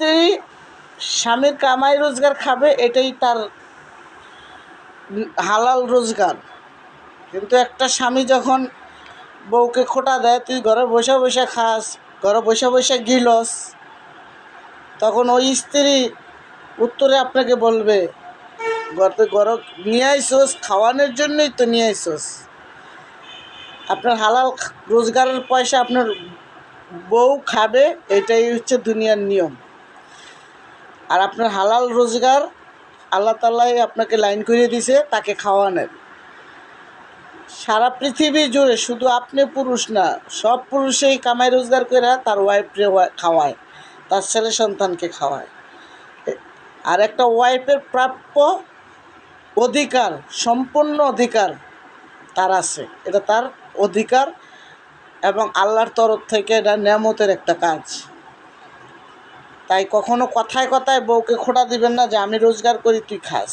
স্ত্রী স্বামীর কামাই রোজগার খাবে, এটাই তার হালাল রোজগার। কিন্তু একটা স্বামী যখন বউকে খোটা দেয়, তুই ঘরে বসে বসে খাস, ঘরে বসে বসে গিলস, তখন ওই স্ত্রী উত্তরে আপনাকে বলবে, ঘরে নিয়ে আইসোস, খাওয়ানোর জন্যই তো নিয়ে আইসোস। আপনার হালাল রোজগারের পয়সা আপনার বউ খাবে, এটাই হচ্ছে দুনিয়ার নিয়ম। আর আপনার হালাল রোজগার আল্লাহ তাআলাই আপনাকে লাইন করে দিছে তাকে খাওয়ানোর। সারা পৃথিবী জুড়ে শুধু আপনি পুরুষ না, সব পুরুষেই কামাই রোজগার করে তার ওয়াইফরে খাওয়ায়, তার ছেলে সন্তানকে খাওয়ায়। আর একটা ওয়াইফের প্রাপ্য অধিকার, সম্পূর্ণ অধিকার তার আছে, এটা তার অধিকার এবং আল্লাহর তরফ থেকে এটা নেয়ামতের একটা কাজ। তাই কখনো কথায় কথায় বউকে খোঁটা দিবেন না যে আমি রোজগার করি তুই খাস।